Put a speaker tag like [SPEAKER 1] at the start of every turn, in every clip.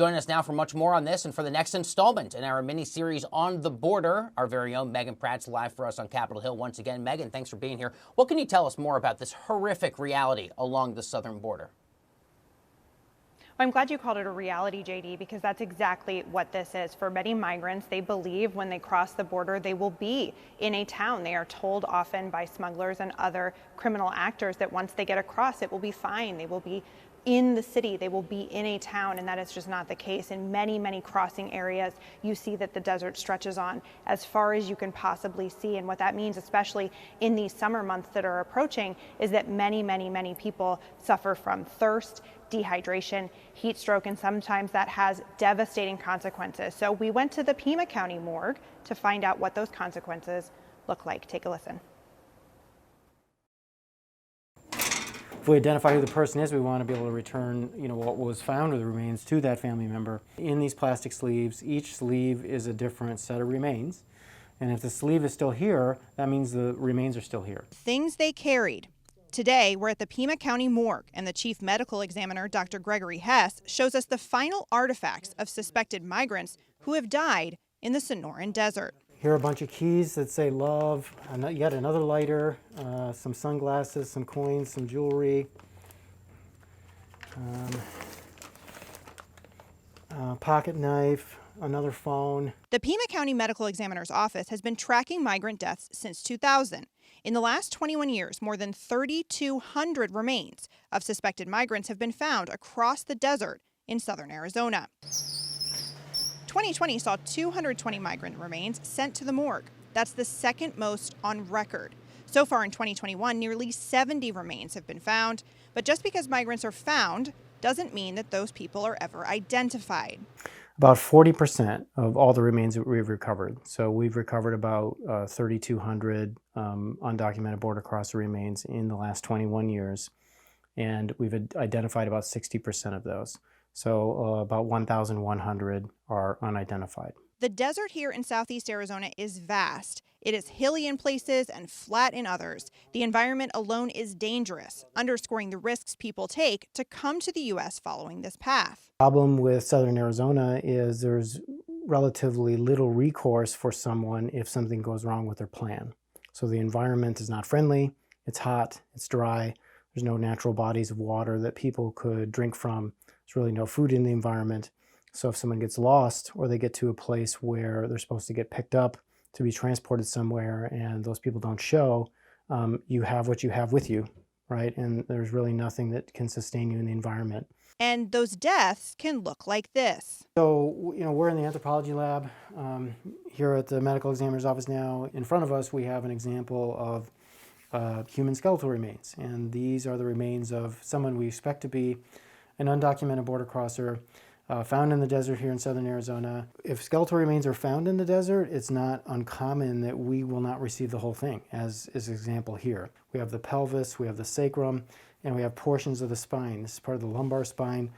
[SPEAKER 1] Join us now for much more on this and for the next installment in our mini-series on the border. Our very own Megan Pratz live for us on Capitol Hill once again. Megan, thanks for being here. What can you tell us more about this horrific reality along the southern border?
[SPEAKER 2] I'm glad you called it a reality, JD, because that's exactly what this is. For many migrants, they believe when they cross the border, they will be in a town. They are told often by smugglers and other criminal actors that once they get across, it will be fine. They will be in the city, they will be in a town, and that is just not the case. In many, many crossing areas, you see that the desert stretches on as far as you can possibly see. And what that means, especially in these summer months that are approaching, is that many, many, many people suffer from thirst, dehydration, heat stroke, and sometimes that has devastating consequences. So we went to the Pima County Morgue to find out what those consequences look like. Take a listen.
[SPEAKER 3] If we identify who the person is, we want to be able to return, what was found or the remains to that family member. In these plastic sleeves, each sleeve is a different set of remains. And if the sleeve is still here, that means the remains are still here.
[SPEAKER 2] Things they carried. Today, we're at the Pima County Morgue, and the chief medical examiner, Dr. Gregory Hess, shows us the final artifacts of suspected migrants who have died in the Sonoran Desert.
[SPEAKER 3] Here are a bunch of keys that say love, yet another lighter, some sunglasses, some coins, some jewelry, pocket knife, another phone.
[SPEAKER 2] The Pima County Medical Examiner's Office has been tracking migrant deaths since 2000. In the last 21 years, more than 3,200 remains of suspected migrants have been found across the desert in southern Arizona. 2020 saw 220 migrant remains sent to the morgue. That's the second most on record. So far in 2021, nearly 70 remains have been found. But just because migrants are found doesn't mean that those people are ever identified.
[SPEAKER 3] About 40% of all the remains that we've recovered. So we've recovered about 3,200 undocumented border crosser remains in the last 21 years. And we've identified about 60% of those. So about 1,100 are unidentified.
[SPEAKER 2] The desert here in southeast Arizona is vast. It is hilly in places and flat in others. The environment alone is dangerous, underscoring the risks people take to come to the U.S. following this path.
[SPEAKER 3] The problem with southern Arizona is there's relatively little recourse for someone if something goes wrong with their plan. So the environment is not friendly, it's hot, it's dry, there's no natural bodies of water that people could drink from. There's really no food in the environment. So if someone gets lost or they get to a place where they're supposed to get picked up to be transported somewhere and those people don't show, you have what you have with you, right? And there's really nothing that can sustain you in the environment.
[SPEAKER 2] And those deaths can look like this.
[SPEAKER 3] So, we're in the anthropology lab here at the medical examiner's office now. In front of us, we have an example of human skeletal remains. And these are the remains of someone we expect to be an undocumented border crosser found in the desert here in southern Arizona. If skeletal remains are found in the desert, it's not uncommon that we will not receive the whole thing, as is an example here. We have the pelvis, we have the sacrum, and we have portions of the spine. This is part of the lumbar spine,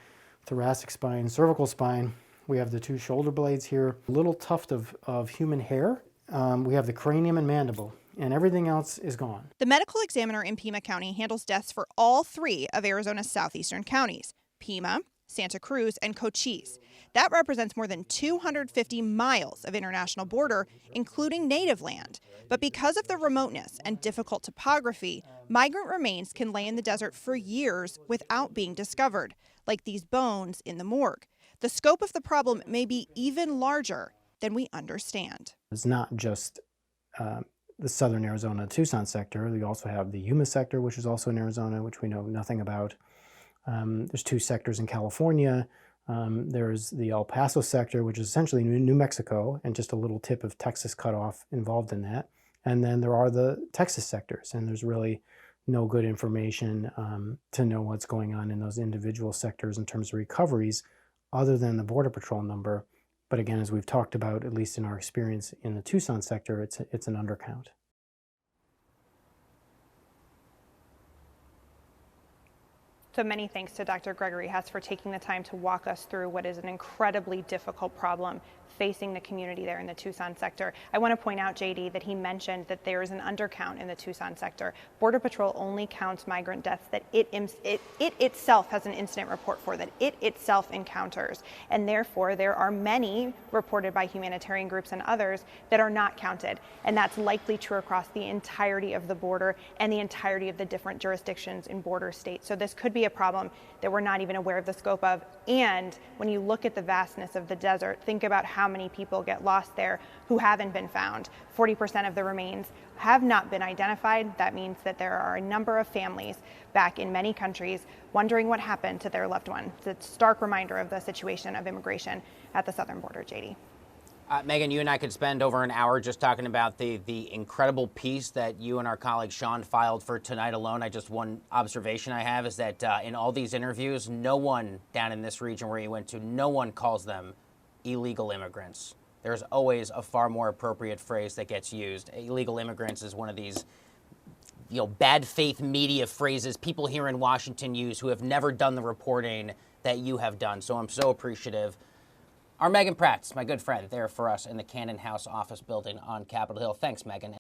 [SPEAKER 3] thoracic spine, cervical spine. We have the two shoulder blades here, a little tuft of human hair. We have the cranium and mandible, and everything else is gone.
[SPEAKER 2] The medical examiner in Pima County handles deaths for all three of Arizona's southeastern counties: Pima, Santa Cruz, and Cochise. That represents more than 250 miles of international border, including native land. But because of the remoteness and difficult topography, migrant remains can lay in the desert for years without being discovered, like these bones in the morgue. The scope of the problem may be even larger than we understand.
[SPEAKER 3] It's not just the southern Arizona Tucson sector. We also have the Yuma sector, which is also in Arizona, which we know nothing about. There's two sectors in California. There's the El Paso sector, which is essentially New Mexico, and just a little tip of Texas cut off involved in that. And then there are the Texas sectors, and there's really no good information to know what's going on in those individual sectors in terms of recoveries, other than the Border Patrol number. But again, as we've talked about, at least in our experience in the Tucson sector, it's an undercount.
[SPEAKER 2] So many thanks to Dr. Gregory Hess for taking the time to walk us through what is an incredibly difficult problem facing the community there in the Tucson sector. I want to point out, JD, that he mentioned that there is an undercount in the Tucson sector. Border Patrol only counts migrant deaths that it itself has an incident report for, that it itself encounters. And therefore, there are many reported by humanitarian groups and others that are not counted. And that's likely true across the entirety of the border and the entirety of the different jurisdictions in border states. So this could be a problem that we're not even aware of the scope of. And when you look at the vastness of the desert, think about how many people get lost there who haven't been found. 40% of the remains have not been identified. That means that there are a number of families back in many countries wondering what happened to their loved one. It's a stark reminder of the situation of immigration at the southern border, JD.
[SPEAKER 1] Megan, you and I could spend over an hour just talking about the incredible piece that you and our colleague Sean filed for tonight alone. One observation I have is that in all these interviews, no one down in this region where you went to, no one calls them illegal immigrants. There's always a far more appropriate phrase that gets used. Illegal immigrants is one of these bad faith media phrases people here in Washington use who have never done the reporting that you have done. So I'm so appreciative. Our Megan Pratz, my good friend, there for us in the Cannon House office building on Capitol Hill. Thanks, Megan.